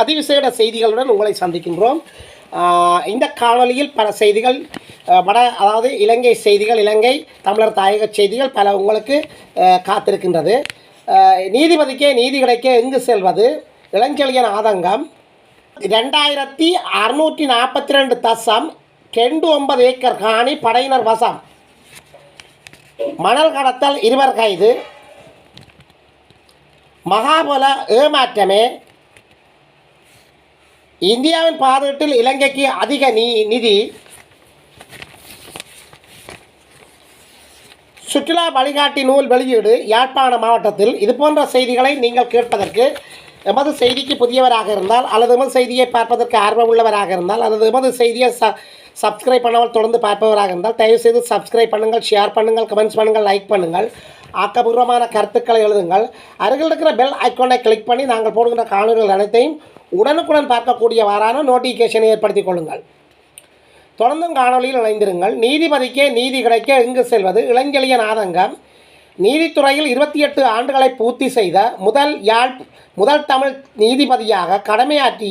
அதிவிசேட செய்திகளுடன் உங்களை சந்திக்கின்றோம். இந்த காணொலியில் பல செய்திகள் அதாவது இலங்கை செய்திகள், இலங்கை தமிழர் தாயக செய்திகள் பல உங்களுக்கு காத்திருக்கின்றது. நீதிபதிக்கே நீதி கிடைக்க எங்கு செல்வது, இளஞ்செழியன் ஆதங்கம், 2642.29 ஏக்கர் காணி படையினர் வசம், மணல் கடத்தல் 2 கைது, மகாபல ஏமாற்றமே, இந்தியாவின் பாதுகாட்டில் இலங்கைக்கு அதிக நிதி, சுற்றுலா வழிகாட்டி நூல் வெளியீடு யாழ்ப்பாண மாவட்டத்தில். இது போன்ற செய்திகளை நீங்கள் கேட்பதற்கு, எமது செய்திக்கு புதியவராக இருந்தால் அல்லது எமது செய்தியை பார்ப்பதற்கு ஆர்வம் உள்ளவராக இருந்தால் அல்லது எமது செய்தியை சப்ஸ்கிரைப் பண்ணாமல் தொடர்ந்து பார்ப்பவராக இருந்தால் தயவுசெய்து சப்ஸ்கிரைப் பண்ணுங்கள், ஷேர் பண்ணுங்கள், கமெண்ட்ஸ் பண்ணுங்கள், லைக் பண்ணுங்கள், ஆக்கப்பூர்வமான கருத்துக்களை எழுதுங்கள். அருகில் இருக்கிற பெல் ஐக்கானை கிளிக் பண்ணி நாங்கள் போடுகின்ற காணொலிகள் அனைத்தையும் உடனுக்குடன் பார்க்கக்கூடியவாறான நோட்டிஃபிகேஷனை ஏற்படுத்திக் கொள்ளுங்கள். தொடர்ந்தும் காணொலியில் இணைந்திருங்கள். நீதிபதிக்கே நீதி கிடைக்க எங்கு செல்வது, இளஞ்செழியன் ஆதங்கம். நீதித்துறையில் 28 ஆண்டுகளை பூர்த்தி செய்த முதல் தமிழ் நீதிபதியாக கடமையாற்றி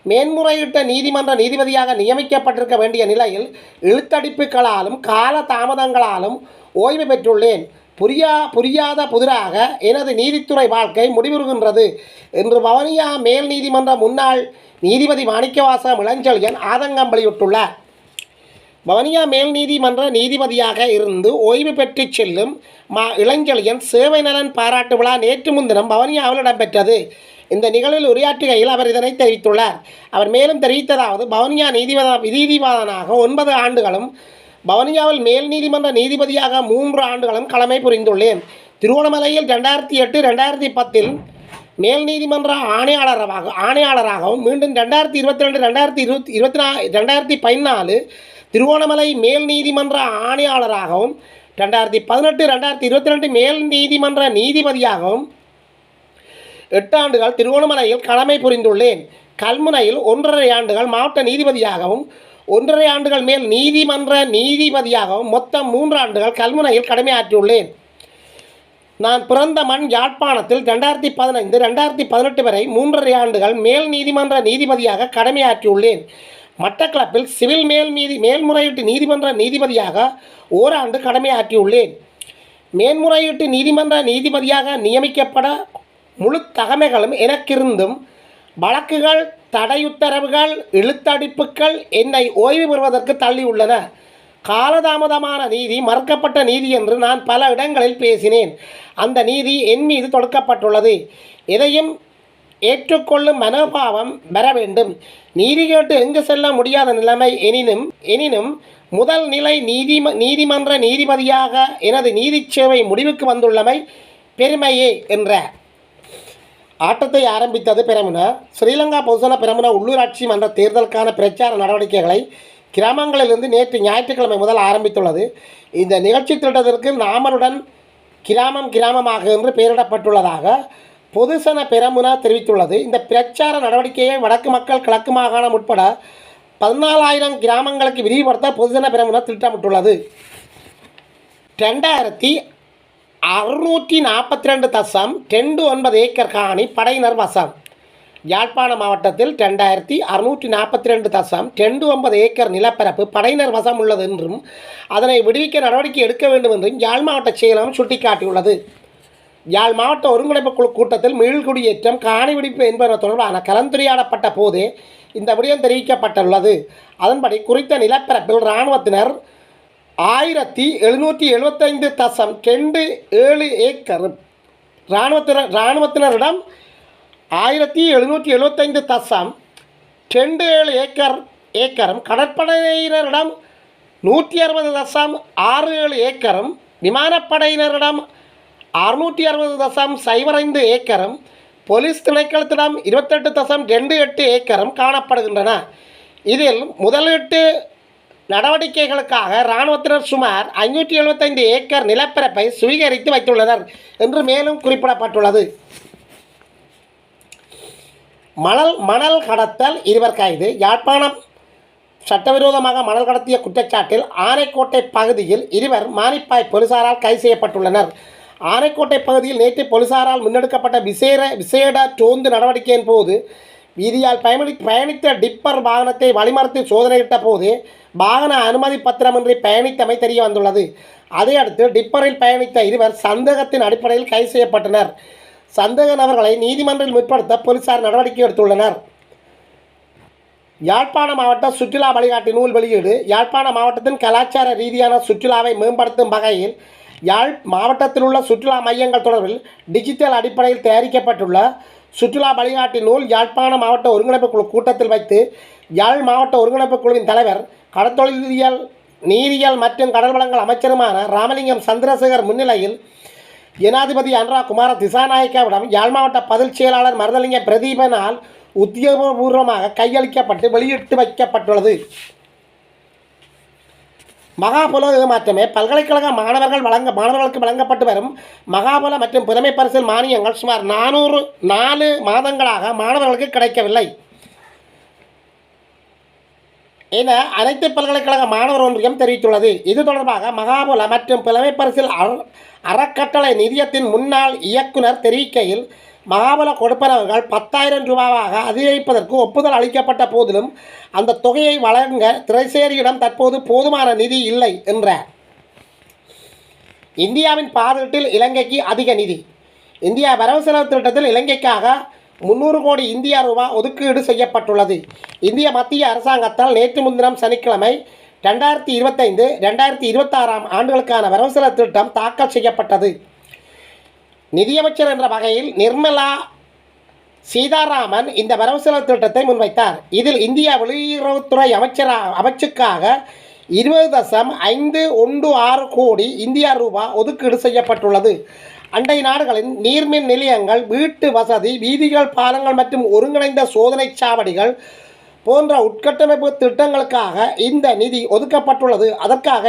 மேன்முறையீட்டு நீதிமன்ற நீதிபதியாக நியமிக்கப்பட்டிருக்க வேண்டிய நிலையில் இழுத்தடிப்புகளாலும் கால தாமதங்களாலும் ஓய்வு பெற்றுள்ளேன். புரியாத புதிராக எனது நீதித்துறை வாழ்க்கை முடிவுறுகின்றது என்று வவுனியா மேல் நீதிமன்ற முன்னாள் நீதிபதி மாணிக்கவாசகம் இளஞ்செழியன் ஆதங்கம் வெளியிட்டுள்ளார். வவுனியா மேல் நீதிமன்ற நீதிபதியாக இருந்து ஓய்வு பெற்று செல்லும் இளஞ்செழியன் சேவை நலன் பாராட்டு விழா நேற்று முன்தினம் வவுனியாவில் இடம்பெற்றது. இந்த நிகழ்வில் உரையாற்றுகையில் அவர் இதனை தெரிவித்துள்ளார். அவர் மேலும் தெரிவித்ததாவது, வவுனியா நீதிபதியாக 9 ஆண்டுகளும் வவுனியாவில் மேல் நீதிமன்ற நீதிபதியாக 3 ஆண்டுகளும் கடமை புரிந்துள்ளேன். திருவோணமலையில் 2008-2010 மேல் நீதிமன்ற ஆணையாளராகவும் மீண்டும் 2022-2014 திருவோணமலை மேல் நீதிமன்ற ஆணையாளராகவும் 2018-2022 மேல் நீதிமன்ற நீதிபதியாகவும் 8 ஆண்டுகள் திருவோணமலையில் கடமை புரிந்துள்ளேன். கல்முனையில் 1.5 ஆண்டுகள் மாவட்ட நீதிபதியாகவும் 1.5 ஆண்டுகள் மேல் நீதிமன்ற நீதிபதியாகவும் மொத்தம் 3 ஆண்டுகள் கல்முனையில் கடமையாற்றியுள்ளேன். நான் பிறந்த மண் யாழ்ப்பாணத்தில் 2015-2018 வரை 3.5 ஆண்டுகள் மேல் நீதிமன்ற நீதிபதியாக கடமையாற்றியுள்ளேன். மட்டக்களப்பில் சிவில் மேல்முறையீட்டு நீதிமன்ற நீதிபதியாக 1 ஆண்டு கடமையாற்றியுள்ளேன். மேன்முறையீட்டு நீதிமன்ற நீதிபதியாக நியமிக்கப்பட முழு தகமைகளும் எனக்கிருந்தும் வழக்குகள், தடையுத்தரவுகள், இழுத்தடிப்புகள் என்னை ஓய்வு பெறுவதற்கு தள்ளியுள்ளன. காலதாமதமான நீதி, மறுக்கப்பட்ட நீதி என்று நான் பல இடங்களில் பேசினேன். அந்த நீதி என் மீது தொடுக்கப்பட்டுள்ளது. எதையும் ஏற்றுக்கொள்ளும் மனோபாவம் பெற வேண்டும். நீதி கேட்டு எங்கு செல்ல முடியாத நிலைமை எனினும் முதல் நிலை நீதிமன்ற நீதிபதியாக எனது நீதி சேவை முடிவுக்கு வந்துள்ளமை பெருமையே என்ற ஆட்டத்தை ஆரம்பித்தது பெரமுன. ஸ்ரீலங்கா பொதுசன பெரமுன உள்ளூராட்சி மன்ற தேர்தலுக்கான பிரச்சார நடவடிக்கைகளை கிராமங்களிலிருந்து நேற்று ஞாயிற்றுக்கிழமை முதல் ஆரம்பித்துள்ளது. இந்த நிகழ்ச்சி திட்டத்திற்கு நாமருடன் கிராமமாக என்று பெயரிடப்பட்டுள்ளதாக பொதுசன பெரமுன தெரிவித்துள்ளது. இந்த பிரச்சார நடவடிக்கையை வடக்கு மக்கள், கிழக்கு மாகாணம் உட்பட 14,000 கிராமங்களுக்கு விரிவுபடுத்த பொதுசன பெரமுன திட்டமிட்டுள்ளது. 2642.29 ஏக்கர் காணி படையினர் வசம். யாழ்ப்பாண மாவட்டத்தில் 2642.29 ஏக்கர் நிலப்பரப்பு படையினர் வசம் உள்ளது என்றும் அதனை விடுவிக்க நடவடிக்கை எடுக்க வேண்டும் என்றும் யாழ் மாவட்ட செயலகம் சுட்டிக்காட்டியுள்ளது. யாழ் மாவட்ட ஒருங்கிணைப்பு குழு கூட்டத்தில் மீள்குடியேற்றம், காணி விடுவிப்பு என்பன தொடர்பான கலந்துரையாடப்பட்ட போதே இந்த விடயம் தெரிவிக்கப்பட்டுள்ளது. அதன்படி குறித்த நிலப்பரப்பில் இராணுவத்தினர் 1775.27 ஏக்கரும் இராணுவத்தினரிடம் 1775.27 ஏக்கரும் கடற்படையினரிடம் 160.67 ஏக்கரும் விமானப்படையினரிடம் 660.05 ஏக்கரும் போலீஸ் திணைக்களத்திடம் 28.28 ஏக்கரும் காணப்படுகின்றன. இதில் முதலீட்டு நடவடிக்கைகளுக்காக இராணுவத்தினர் சுமார் 575 ஏக்கர் நிலப்பரப்பை சுவீகரித்து வைத்துள்ளனர் என்று மேலும் குறிப்பிடப்பட்டுள்ளது. மணல் கடத்தல் 2 கைது. யாழ்ப்பாணம் சட்டவிரோதமாக மணல் கடத்திய குற்றச்சாட்டில் ஆனைக்கோட்டை பகுதியில் 2 மானிப்பாய் போலீசாரால் கைது செய்யப்பட்டுள்ளனர். ஆனைக்கோட்டை பகுதியில் நேற்று போலீசாரால் முன்னெடுக்கப்பட்ட விசேட ரோந்து நடவடிக்கையின் போது வீதியால் பயணித்த டிப்பர் வாகனத்தை வழிமறித்து சோதனையிட்ட போது வாகன அனுமதி பத்திரமின்றி பயணித்தமை தெரிய வந்துள்ளது. அதையடுத்து டிப்பரில் பயணித்த இருவர் சந்தேகத்தின் அடிப்படையில் கைது செய்யப்பட்டனர். சந்தேக நபர்களை நீதிமன்றில் முற்படுத்த போலீசார் நடவடிக்கை எடுத்துள்ளனர். யாழ்ப்பாண மாவட்ட சுற்றுலா வழிகாட்டி நூல் வெளியீடு. யாழ்ப்பாண மாவட்டத்தின் கலாச்சார ரீதியான சுற்றுலாவை மேம்படுத்தும் வகையில் யாழ் மாவட்டத்தில் உள்ள சுற்றுலா மையங்கள் தொடர்பில் டிஜிட்டல் அடிப்படையில் தயாரிக்கப்பட்டுள்ள சுற்றுலா வழிகாட்டி நூல் யாழ்ப்பாண மாவட்ட ஒருங்கிணைப்பு குழு கூட்டத்தில் வைத்து யாழ் மாவட்ட ஒருங்கிணைப்பு குழுவின் தலைவர் கடற்தொழிலியல் நீரியல் மற்றும் கடல் வளங்கள் அமைச்சருமான ராமலிங்கம் சந்திரசேகர் முன்னிலையில் ஜனாதிபதி அனுரா குமார திசாநாயக்காவிடம் யாழ் மாவட்ட பதில் செயலாளர் மருதலிங்கம் பிரதீபனால் உத்தியோகபூர்வமாக கையளிக்கப்பட்டு வெளியிட்டு வைக்கப்பட்டுள்ளது. மகாபல மாற்றமே பல்கலைக்கழக மாணவர்களுக்கு வழங்கப்பட்டு வரும் மகாபல மற்றும் புலமை பரிசில் மானியங்கள் சுமார் 4 மாதங்களாக மாணவர்களுக்கு கிடைக்கவில்லை என அனைத்து பல்கலைக்கழக மாணவர் ஒன்றியம் தெரிவித்துள்ளது. இது தொடர்பாக மகாபல மற்றும் புலமை பரிசில் அறக்கட்டளை நிதியத்தின் முன்னாள் இயக்குனர் தெரிவிக்கையில், மகாபல கொடுப்பனவர்கள் 10,000 ரூபாவாக அதிகரிப்பதற்கு ஒப்புதல் அளிக்கப்பட்ட போதிலும் அந்த தொகையை வழங்க திரைசேரியிடம் தற்போது போதுமான நிதி இல்லை என்றார். இந்தியாவின் பாதீட்டில் இலங்கைக்கு அதிக நிதி. இந்தியா வரவு செலவு திட்டத்தில் இலங்கைக்காக 300 கோடி இந்திய ரூபாய் ஒதுக்கீடு செய்யப்பட்டுள்ளது. இந்திய மத்திய அரசாங்கத்தால் நேற்று முன்தினம் சனிக்கிழமை 2025-2026 ஆண்டுகளுக்கான வரவு செலவு திட்டம் தாக்கல் செய்யப்பட்டது. நிதியமைச்சர் என்ற வகையில் நிர்மலா சீதாராமன் இந்த வரவு செலவு திட்டத்தை முன்வைத்தார். இதில் இந்திய வெளியுறவுத்துறை அமைச்சுக்காக 20.516 கோடி இந்திய ரூபாய் ஒதுக்கீடு செய்யப்பட்டுள்ளது. அண்டை நாடுகளின் நீர்மின் நிலையங்கள், வீட்டு வசதி, வீதிகள், பாலங்கள் மற்றும் ஒருங்கிணைந்த சோதனை சாவடிகள் போன்ற உட்கட்டமைப்பு திட்டங்களுக்காக இந்த நிதி ஒதுக்கப்பட்டுள்ளது. அதற்காக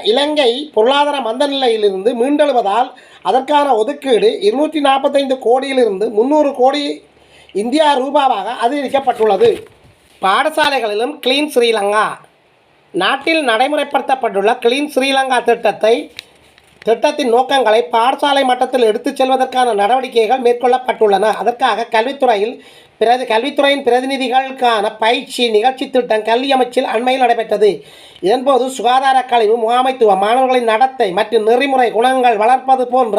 இலங்கை பொருளாதார மந்த நிலையிலிருந்து மீண்டெழுவதால் அதற்கான ஒதுக்கீடு 245 கோடியிலிருந்து 300 கோடி இந்திய ரூபாவாக அதிகரிக்கப்பட்டுள்ளது. பாடசாலைகளிலும் கிளீன் ஸ்ரீலங்கா. நாட்டில் நடைமுறைப்படுத்தப்பட்டுள்ள கிளீன் ஸ்ரீலங்கா திட்டத்தின் நோக்கங்களை பாடசாலை மட்டத்தில் எடுத்துச் செல்வதற்கான நடவடிக்கைகள் மேற்கொள்ளப்பட்டுள்ளன. அதற்காக கல்வித்துறையின் பிரதிநிதிகளுக்கான பயிற்சி நிகழ்ச்சி திட்டம் கல்வி அமைச்சில் அண்மையில் நடைபெற்றது. இதன்போது சுகாதார கழிவு முகாமைத்துவம், மாணவர்களின் நடத்தை மற்றும் நெறிமுறை குணங்கள் வளர்ப்பது போன்ற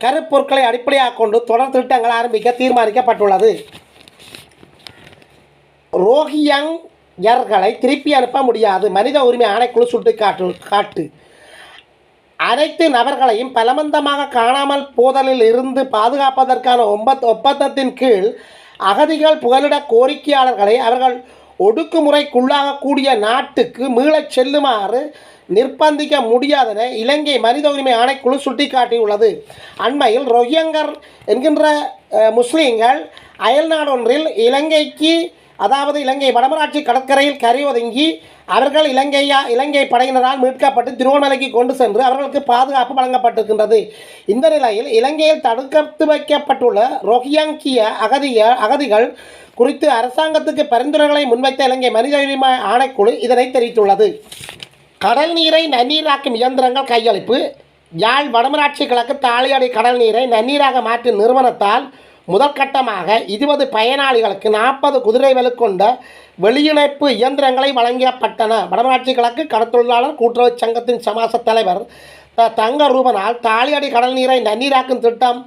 கருப்பொருட்களை அடிப்படையாக கொண்டு தொடர் திட்டங்கள் ஆரம்பிக்க தீர்மானிக்கப்பட்டுள்ளது. ரோஹிங்யர்களை திருப்பி அனுப்ப முடியாது. மனித உரிமை ஆணைக்குழு சுட்டிக்காட்டு. அனைத்து நபர்களையும் பலவந்தமாக காணாமல் போதலில் இருந்து பாதுகாப்பதற்கான ஒப்பந்தத்தின் கீழ் அகதிகள் புகலிட கோரிக்கையாளர்களை அவர்கள் ஒடுக்குமுறைக்குள்ளாகக்கூடிய நாட்டுக்கு மீளச் செல்லுமாறு நிர்பந்திக்க முடியாதென இலங்கை மனித உரிமை ஆணைக்குழு சுட்டிக்காட்டியுள்ளது. அண்மையில் ரோஹிங்கர் என்கின்ற முஸ்லீம்கள் அயல்நாடொன்றில் இலங்கை வடமராட்சி கடற்கரையில் கரை ஒதுங்கி அவர்கள் இலங்கை படையினரால் மீட்கப்பட்டு திருவண்ணாமலைக்கு கொண்டு சென்று அவர்களுக்கு பாதுகாப்பு வழங்கப்பட்டிருக்கின்றது. இந்த நிலையில் இலங்கையில் தடுத்து வைக்கப்பட்டுள்ள ரோஹிங்கிய அகதிகள் குறித்து அரசாங்கத்துக்கு பரிந்துரைகளை முன்வைத்த இலங்கை மனித உரிமை ஆணைக்குழு இதனை தெரிவித்துள்ளது. கடல் நீரை நன்னீராக்கும் இயந்திரங்கள் கையளிப்பு. யாழ் வடமராட்சி கிழக்கு தாளியாடி கடல் நீரை நன்னீராக மாற்றும் நிறுவனத்தால் முதற்கட்டமாக 20 பயனாளிகளுக்கு 40 குதிரை வலு கொண்ட வெளியிணைப்பு இயந்திரங்களை வழங்கப்பட்டன. வடமராட்சி கிழக்கு கடற்தொழிலாளர் கூட்டுறவு சங்கத்தின் சமாச தலைவர் தங்க ரூபனால் தாளியாடி கடல் நீரை நன்னீராக்கும் திட்டம்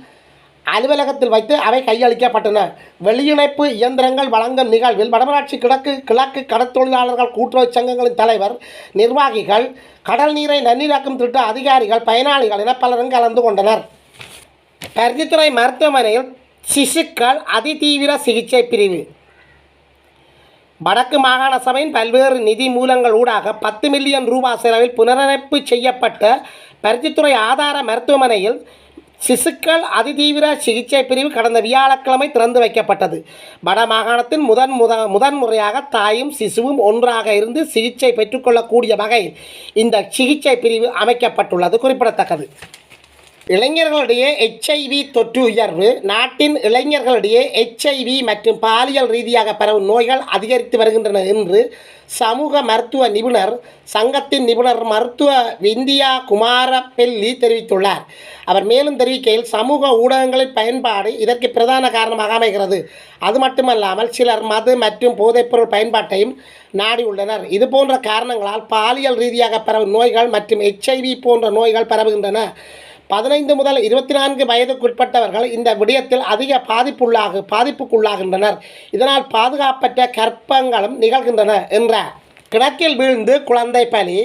அலுவலகத்தில் வைத்து அவை கையளிக்கப்பட்டன. வெளியிணைப்பு இயந்திரங்கள் வழங்கும் நிகழ்வில் வடமராட்சி கிழக்கு கடற்தொழிலாளர்கள் கூட்டுறவு சங்கங்களின் தலைவர், நிர்வாகிகள், கடல் நீரை நன்னீராக்கும் திட்ட அதிகாரிகள், பயனாளிகள் என பலரும் கலந்து கொண்டனர். பருத்தித்துறை மருத்துவமனையில் சிசுக்கள் அதிதீவிர சிகிச்சை பிரிவு. வடக்கு மாகாண சபையின் பல்வேறு நிதி மூலங்கள் ஊடாக 10 மில்லியன் ரூபாய் செலவில் புனரமைப்பு செய்யப்பட்ட பருத்தித்துறை ஆதார மருத்துவமனையில் சிசுக்கள் அதிதீவிர சிகிச்சை பிரிவு கடந்த வியாழக்கிழமை திறந்து வைக்கப்பட்டது. வடமாகாணத்தின் முதன்முறையாக தாயும் சிசுவும் ஒன்றாக இருந்து சிகிச்சை பெற்றுக்கொள்ளக்கூடிய வகையில் இந்த சிகிச்சை பிரிவு அமைக்கப்பட்டுள்ளது குறிப்பிடத்தக்கது. இளைஞர்களிடையே HIV தொற்று உயர்வு. நாட்டின் இளைஞர்களிடையே HIV மற்றும் பாலியல் ரீதியாக பரவும் நோய்கள் அதிகரித்து வருகின்றன என்று சமூக மருத்துவ நிபுணர் சங்கத்தின் நிபுணர் மருத்துவ விந்தியா குமாரபெல்லி தெரிவித்துள்ளார். அவர் மேலும் தெரிவிக்கையில், சமூக ஊடகங்களின் பயன்பாடு இதற்கு பிரதான காரணமாக அமைகிறது. அது மட்டுமல்லாமல் சிலர் மது மற்றும் போதைப்பொருள் பயன்பாட்டையும் நாடியுள்ளனர். இதுபோன்ற காரணங்களால் பாலியல் ரீதியாக பரவும் நோய்கள் மற்றும் HIV போன்ற நோய்கள் பரவுகின்றன. 15 முதல் 24 வயதுக்குட்பட்டவர்கள் இந்த விடயத்தில் அதிக பாதிப்புக்குள்ளாகின்றனர். இதனால் பாதுகாப்பற்ற கர்ப்பங்களும் நிகழ்கின்றன என்றார். கிணற்றில் வீழ்ந்து குழந்தை பலி.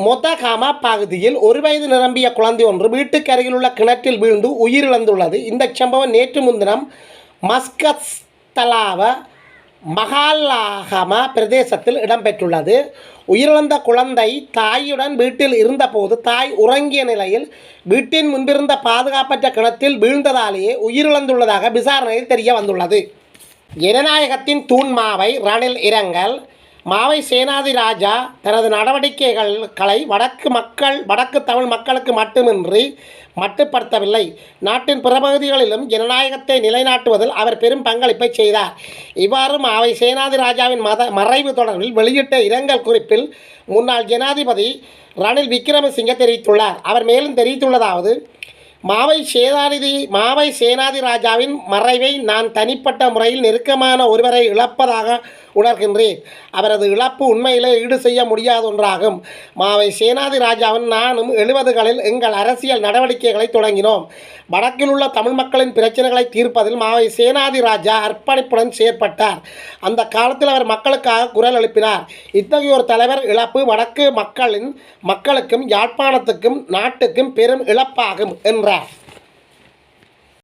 மொதகம பகுதியில் 1 வயது நிரம்பிய குழந்தை ஒன்று வீட்டுக்கு அருகிலுள்ள கிணற்றில் வீழ்ந்து உயிரிழந்துள்ளது. இந்த சம்பவம் நேற்று முன்தினம் மஸ்கத்தலாவ மகாலாகம பிரதேசத்தில் இடம்பெற்றுள்ளது. உயிரிழந்த குழந்தை தாயுடன் வீட்டில் இருந்தபோது தாய் உறங்கிய நிலையில் வீட்டின் முன்பிருந்த பாதுகாப்பற்ற கிணற்றில் வீழ்ந்ததாலேயே உயிரிழந்துள்ளதாக விசாரணையில் தெரிய வந்துள்ளது. ஜனநாயகத்தின் தூண் மாவை ரணில் இரங்கல். மாவை சேனாதி ராஜா தனது நடவடிக்கைகளை வடக்கு தமிழ் மக்களுக்கு மட்டுமின்றி மட்டுப்படுத்தவில்லை, நாட்டின் பிற பகுதிகளிலும் ஜனநாயகத்தை நிலைநாட்டுவதில் அவர் பெரும் பங்களிப்பை செய்தார். இவ்வாறு மாவை சேனாதி ராஜாவின் மறைவு தொடர்பில் வெளியிட்ட இரங்கல் குறிப்பில் முன்னாள் ஜனாதிபதி ரணில் விக்ரமசிங்கே தெரிவித்துள்ளார். அவர் மேலும் தெரிவித்துள்ளதாவது: மாவை சேனாதி ராஜாவின் மறைவை நான் தனிப்பட்ட முறையில் நெருக்கமான ஒருவரை இழப்பதாக உணர்கின்றேன். அவரது இழப்பு உண்மையிலே ஈடு செய்ய முடியாத ஒன்றாகும். மாவை சேனாதி ராஜாவின் நானும் 70களில் எங்கள் அரசியல் நடவடிக்கைகளை தொடங்கினோம். வடக்கில் உள்ள தமிழ் மக்களின் பிரச்சனைகளை தீர்ப்பதில் மாவை சேனாதி ராஜா அர்ப்பணிப்புடன் செயற்பட்டார். அந்த காலத்தில் அவர் மக்களுக்காக குரல் எழுப்பினார். இத்தகைய ஒரு தலைவர் இழப்பு வடக்கு மக்களுக்கும் யாழ்ப்பாணத்துக்கும் நாட்டுக்கும் பெரும் இழப்பாகும் என்றார்.